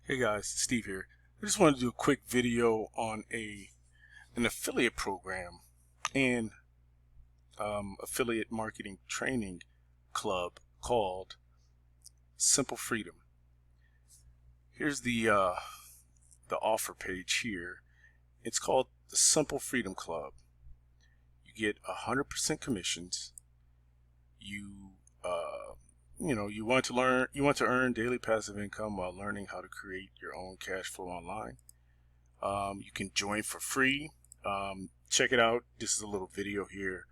Hey guys, Steve here. I just wanted to do a quick video on an affiliate program and affiliate marketing training club called Simple Freedom. Here's the offer page here. It's called the Simple Freedom Club. You get 100% commissions. You want to earn daily passive income while learning how to create your own cash flow online. You can join for free. Check it out. This is a little video here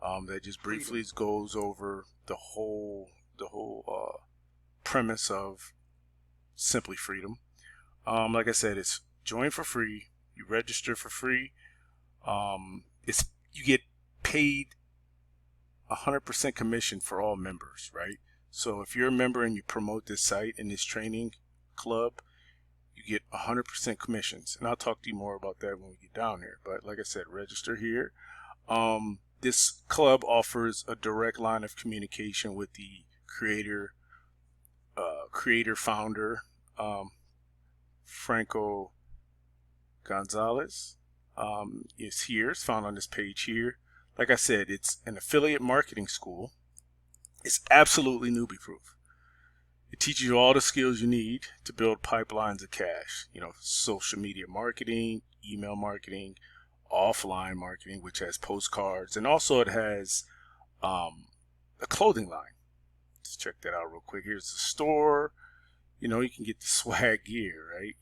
that just briefly goes over the whole premise of Simply Freedom. Like I said, it's join for free. You register for free. It's you get paid 100% commission for all members, right? So if you're a member and you promote this site and this training club, you get 100% commissions. And I'll talk to you more about that when we get down here. But like I said, register here. This club offers a direct line of communication with the founder, Franco Gonzalez. Is here. It's found on this page here. Like I said, it's an affiliate marketing school. It's absolutely newbie proof. It teaches you all the skills you need to build pipelines of cash. Social media marketing, email marketing, offline marketing, which has postcards, and also it has a clothing line. Let's check that out real quick. Here's the store. You can get the swag gear, right?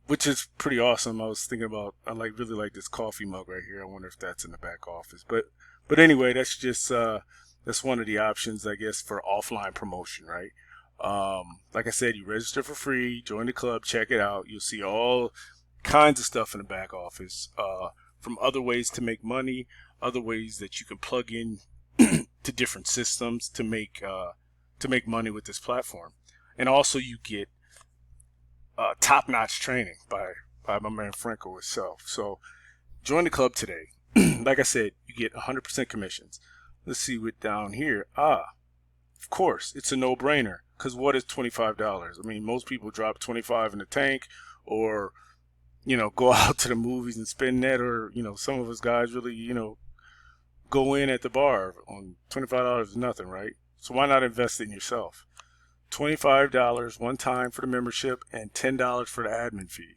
Which is pretty awesome. I was thinking about, really like this coffee mug right here. I wonder if that's in the back office. But anyway, that's just that's one of the options, I guess, for offline promotion, right? Like I said, you register for free, join the club, check it out. You'll see all kinds of stuff in the back office, from other ways to make money, other ways that you can plug in to different systems to make money with this platform. And also you get top-notch training by my man Franco himself. So join the club today. Like I said, you get 100% commissions. Let's see what down here. Of course, it's a no-brainer. Because what is $25? I mean, most people drop $25 in the tank, or go out to the movies and spend that, or some of us guys really go in at the bar on $25 is nothing, right? So why not invest in yourself? $25 one time for the membership and $10 for the admin fee.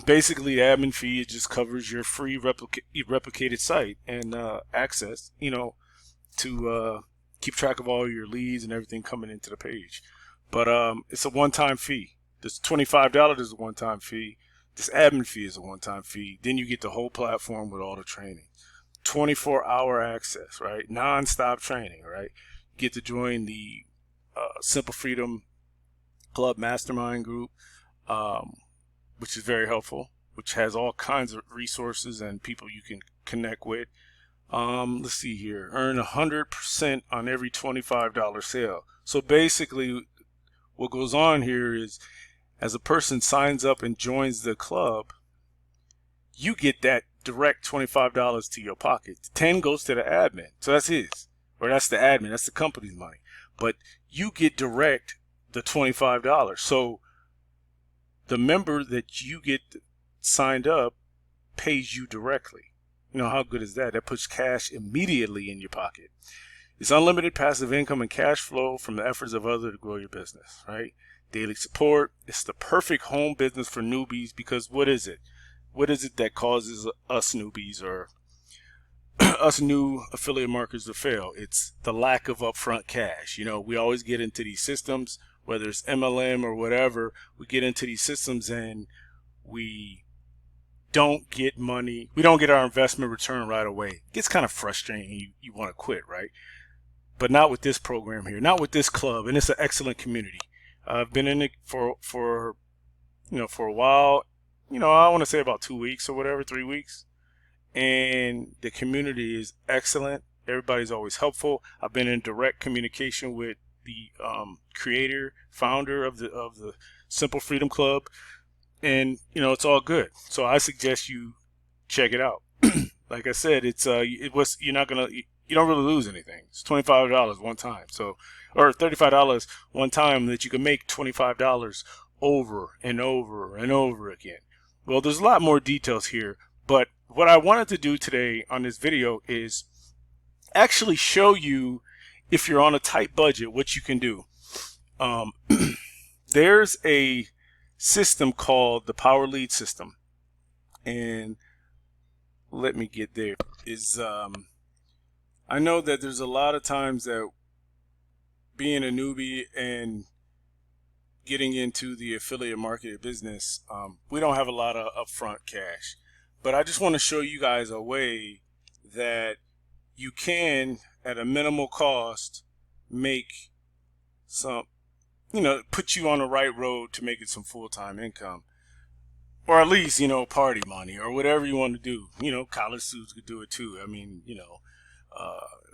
Basically, the admin fee, it just covers your free replicated site and access, to keep track of all your leads and everything coming into the page. But it's a one-time fee. This $25 is a one-time fee. This admin fee is a one-time fee. Then you get the whole platform with all the training. 24-hour access, right? Non-stop training, right? You get to join the Simple Freedom Club Mastermind group, which is very helpful, which has all kinds of resources and people you can connect with. Let's see here. Earn 100% on every $25 sale. So basically, what goes on here is, as a person signs up and joins the club, you get that direct $25 to your pocket. 10 goes to the admin. So that's his, or that's the admin. That's the company's money. But you get direct the $25. So the member that you get signed up pays you directly. How good is that? That puts cash immediately in your pocket. It's unlimited passive income and cash flow from the efforts of others to grow your business, right? Daily support. It's the perfect home business for newbies, because what is it? What is it that causes us newbies, or us new affiliate marketers, to fail? It's the lack of upfront cash. We always get into these systems, whether it's MLM or whatever. We get into these systems and we don't get money. We don't get our investment return right away. It gets kind of frustrating. You want to quit, right? But not with this program here, not with this club. And it's an excellent community. I've been in it for a while. I want to say about 2 weeks or whatever, 3 weeks. And the community is excellent. Everybody's always helpful. I've been in direct communication with the founder of the Simple Freedom Club, and it's all good. So I suggest you check it out. Like I said, you're not gonna you don't really lose anything. It's $25 one time. So, or $35 one time that you can make $25 over and over and over again. Well, there's a lot more details here, but what I wanted to do today on this video is actually show you, if you're on a tight budget, what you can do. There's a system called the Power Lead system, and let me get there. I know that there's a lot of times that being a newbie and getting into the affiliate marketing business, we don't have a lot of upfront cash. But I just want to show you guys a way that you can, at a minimal cost, make some, put you on the right road to making some full-time income. Or at least, party money or whatever you want to do. College students could do it too. I mean,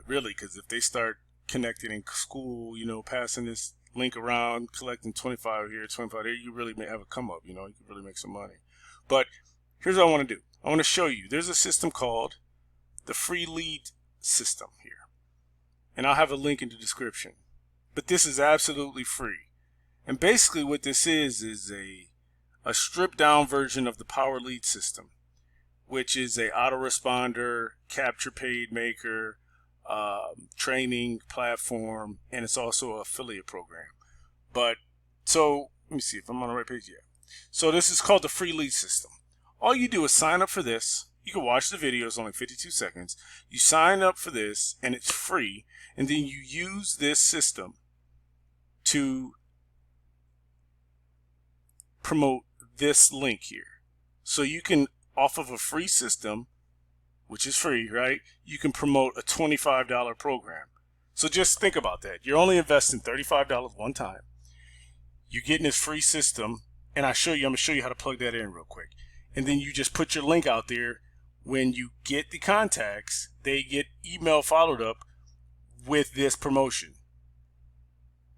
really, because if they start connecting in school, passing this link around, collecting 25 here, 25 there, you really may have a come up, you can really make some money. But here's what I want to do. I want to show you. There's a system called the free lead system here. And I'll have a link in the description. But this is absolutely free. And basically what this is a stripped down version of the Power Lead system, which is a autoresponder, capture paid maker, training platform, and it's also an affiliate program. But so let me see if I'm on the right page. Yeah. So this is called the free lead system. All you do is sign up for this. You can watch the video, it's only 52 seconds. You sign up for this and it's free, and then you use this system to promote this link here. So you can, off of a free system, which is free, right? You can promote a $25 program. So just think about that. You're only investing $35 one time. You're getting this free system, and I'm going to show you how to plug that in real quick. And then you just put your link out there. When you get the contacts, they get email followed up with this promotion.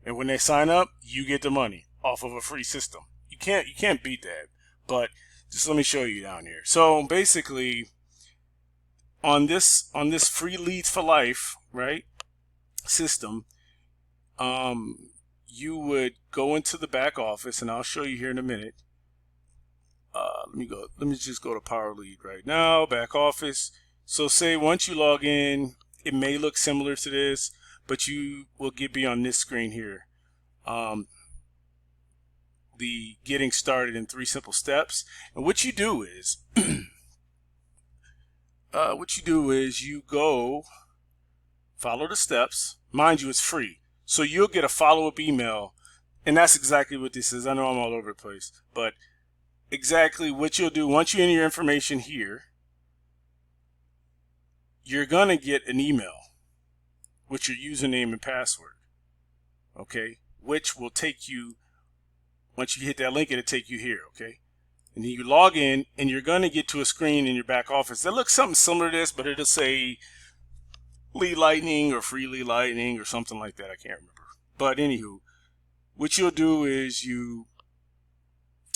And when they sign up, you get the money off of a free system. You can't beat that. But just let me show you down here. So basically, on this free leads for life, right, system, you would go into the back office, and I'll show you here in a minute. Let me just go to Power Lead right now, back office. So say once you log in, it may look similar to this, but you will be on this screen here. The getting started in 3 simple steps. And what you do is you go follow the steps. Mind you, it's free. So you'll get a follow-up email, and that's exactly what this is. I know I'm all over the place, but exactly what you'll do once you enter your information here, you're going to get an email with your username and password, okay, which will take you, once you hit that link, it'll take you here, okay? And then you log in, and you're going to get to a screen in your back office that looks something similar to this, but it'll say Lead Lightning or Free Lead Lightning or something like that. I can't remember. But anywho, what you'll do is you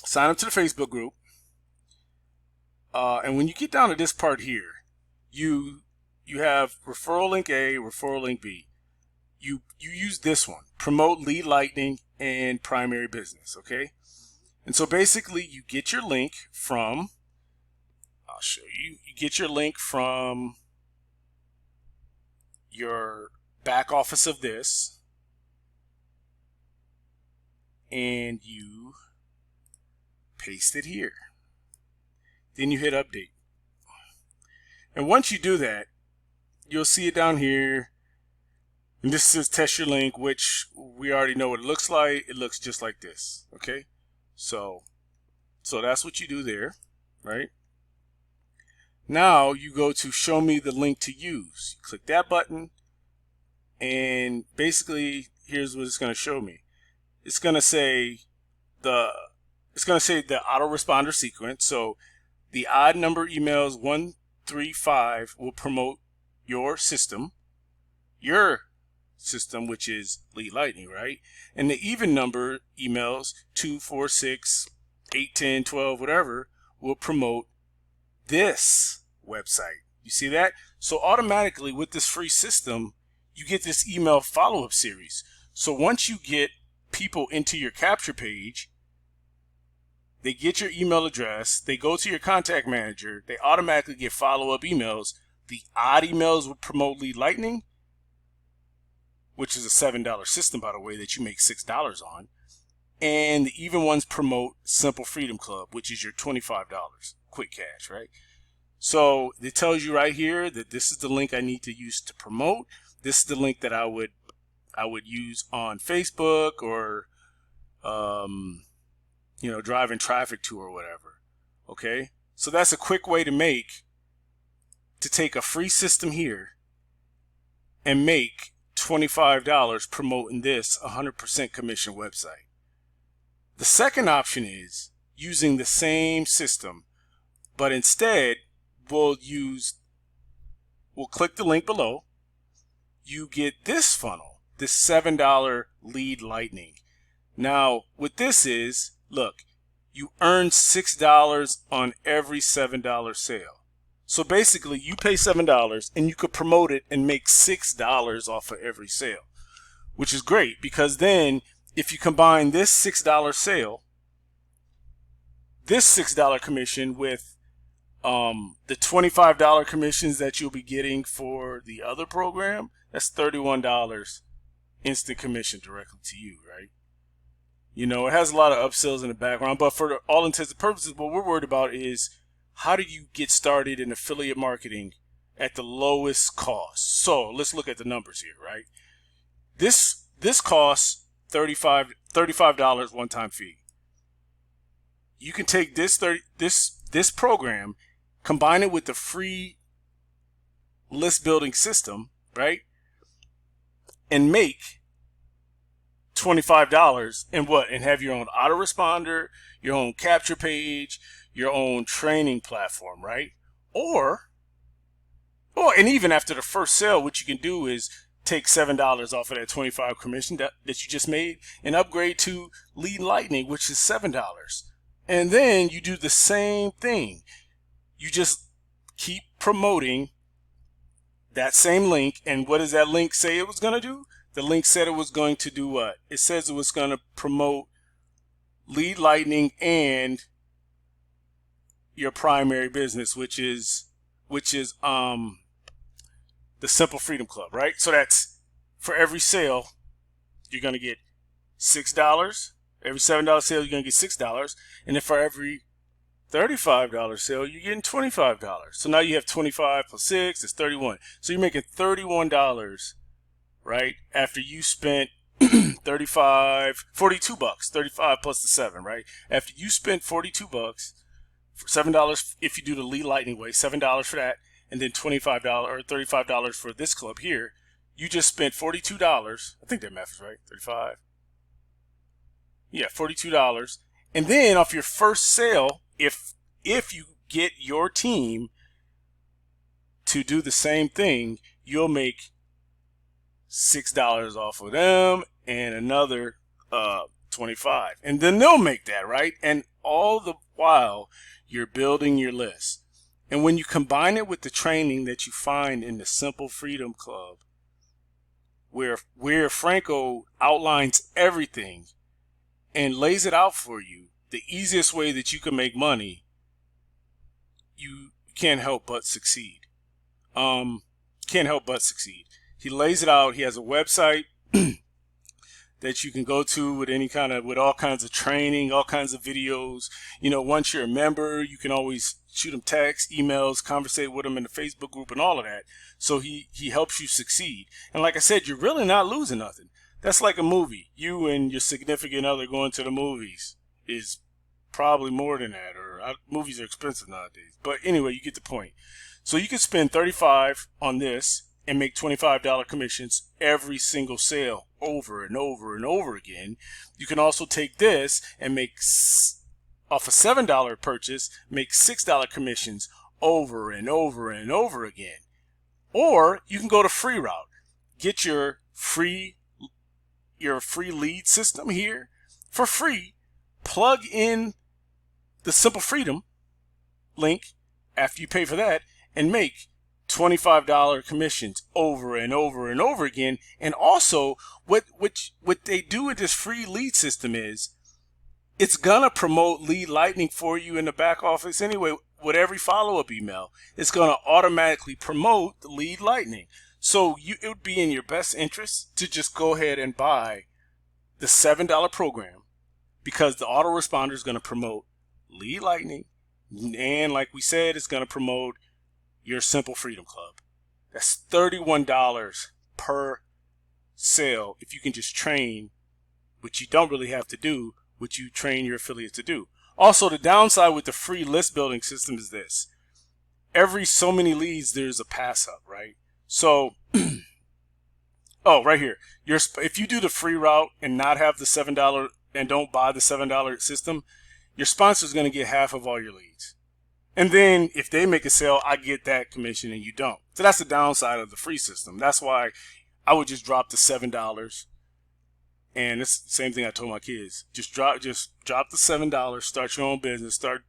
sign up to the Facebook group, and when you get down to this part here, you have referral link A, referral link B. You use this one, promote Lead Lightning and primary business, okay? And so basically you get your link from, I'll show you, you get your link from your back office of this, and you paste it here. Then you hit update. And once you do that, you'll see it down here. And this says test your link, which we already know what it looks like. It looks just like this. Okay? So that's what you do there, right? Now you go to show me the link to use. You click that button, and basically here's what it's going to show me. It's going to say the autoresponder sequence. So the odd number emails 135 will promote your system, which is Lead Lightning, right? And the even number emails 2, 4, 6, 8, 10, 12, whatever, will promote this website, You see that? So automatically with this free system, you get this email follow-up series. So once you get people into your capture page, they get your email address, they go to your contact manager, they automatically get follow-up emails. The odd emails will promote lead lightning, which is a $7 system, by the way, that you make $6 on. And the even ones promote Simple Freedom Club, which is your $25 quick cash, right? So it tells you right here that this is the link I need to use to promote. This is the link that I would use on Facebook or driving traffic to or whatever. Okay, so that's a quick way to take a free system here and make $25 promoting this 100% commission website. The second option is using the same system, but instead we'll click the link below. You get this funnel, this $7 lead lightning. Now what this is, look, you earn $6 on every $7 sale. So basically you pay $7 and you could promote it and make $6 off of every sale, which is great, because then if you combine this $6 sale, this $6 commission with the $25 commissions that you'll be getting for the other program, that's $31 instant commission directly to you, right? You know, it has a lot of upsells in the background, but for all intents and purposes, what we're worried about is how do you get started in affiliate marketing at the lowest cost? So let's look at the numbers here, right? This costs $35 one-time fee. You can take this program, combine it with the free list building system, right? And make $25 and have your own autoresponder, your own capture page, your own training platform, right? And even after the first sale, what you can do is take $7 off of that 25 commission that you just made and upgrade to lead lightning, which is $7. And then you do the same thing. You just keep promoting that same link. And what does that link say it was going to do? The link said it was going to do what? It says it was going to promote lead lightning and your primary business, which is the Simple Freedom Club, right? So that's for every sale, you're going to get $6. Every $7 sale, you're going to get $6. And then for every $35 sale, you're getting $25. So now you have 25 plus 6 is 31. So you're making $31, right? After you spent 42 bucks, 35 plus the 7, right? After you spent 42 bucks for $7, if you do the lead lightning way, $7 for that, and then $25 or $35 for this club here, you just spent $42. I think that math is right. 35. Yeah, $42. And then off your first sale, if you get your team to do the same thing, you'll make $6 off of them and another 25. And then they'll make that, right? And all the while you're building your list. And when you combine it with the training that you find in the Simple Freedom Club, where Franco outlines everything and lays it out for you, the easiest way that you can make money, you can't help but succeed. Can't help but succeed. He lays it out. He has a website that you can go to with all kinds of training, all kinds of videos. You know, once you're a member, you can always shoot him texts, emails, conversate with him in the Facebook group and all of that. So he helps you succeed. And like I said, you're really not losing nothing. That's like a movie. You and your significant other going to the movies is probably more than that. Movies are expensive nowadays. But anyway, you get the point. So you can spend $35 on this and make $25 commissions every single sale over and over and over again. You can also take this and make off a $7 purchase, make $6 commissions over and over and over again. Or you can go the free route. Get your free lead system here for free. Plug in the Simple Freedom link after you pay for that and make $25 commissions over and over and over again. And also what they do with this free lead system is it's gonna promote lead lightning for you in the back office anyway. With every follow-up email, it's gonna automatically promote the lead lightning. So it would be in your best interest to just go ahead and buy the $7 program, because the autoresponder is gonna promote lead lightning, and like we said, it's gonna promote your Simple Freedom Club. That's $31 per sale if you can just train, which you don't really have to do, which you train your affiliate to do. Also, the downside with the free list building system is this. Every so many leads, there's a pass up, right? So, oh, right here. If you do the free route and not have the $7 and don't buy the $7 system, your sponsor is going to get half of all your leads. And then if they make a sale, I get that commission and you don't. So that's the downside of the free system. That's why I would just drop the $7. And it's the same thing I told my kids. Just drop the $7, start your own business, start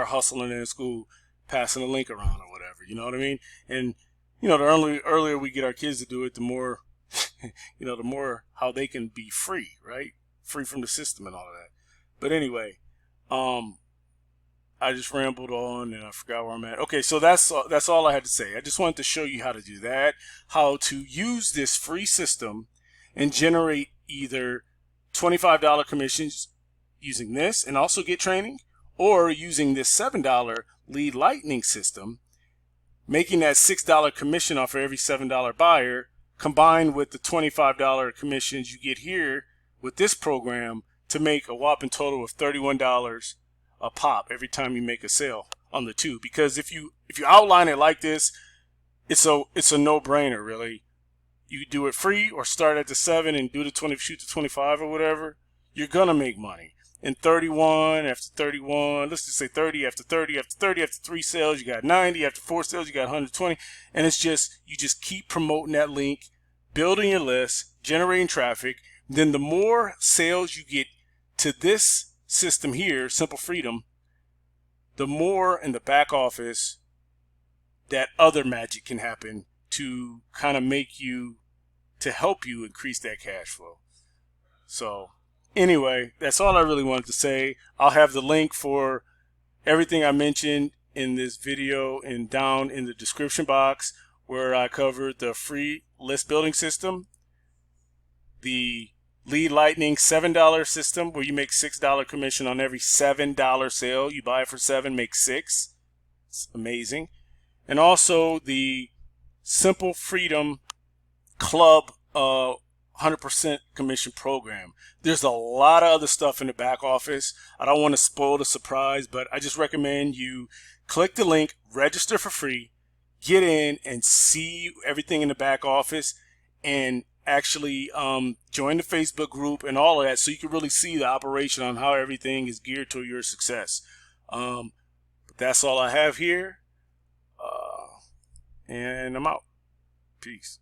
hustling in school, passing the link around or whatever. You know what I mean? And the earlier we get our kids to do it, the more the more how they can be free, right? Free from the system and all of that. But anyway, I just rambled on and I forgot where I'm at. Okay, so that's all I had to say. I just wanted to show you how to do that, how to use this free system and generate either $25 commissions using this and also get training, or using this $7 lead lightning system, making that $6 commission off for every $7 buyer, combined with the $25 commissions you get here with this program, to make a whopping total of $31 a pop every time you make a sale on the two. Because if you outline it like this, it's a no-brainer, really. You do it free or start at the 7 and do the 20, shoot to 25 or whatever. You're gonna make money. And 31 after 31, let's just say 30 after 30 after 30 after 3 sales, you got 90 after 4 sales, you got 120. And it's just, you just keep promoting that link, building your list, generating traffic. Then the more sales you get to this system here, Simple Freedom, the more in the back office that other magic can happen to kind of to help you increase that cash flow. So anyway, that's all I really wanted to say. I'll have the link for everything I mentioned in this video and down in the description box, where I covered the free list building system, the lead lightning $7 system where you make $6 commission on every $7 sale. You buy it for 7, make 6. It's amazing. And also the Simple Freedom Club 100% commission program. There's a lot of other stuff in the back office. I don't want to spoil the surprise, but I just recommend you click the link, register for free, get in and see everything in the back office, and actually join the Facebook group and all of that, so you can really see the operation on how everything is geared to your success. But that's all I have here, and I'm out. Peace.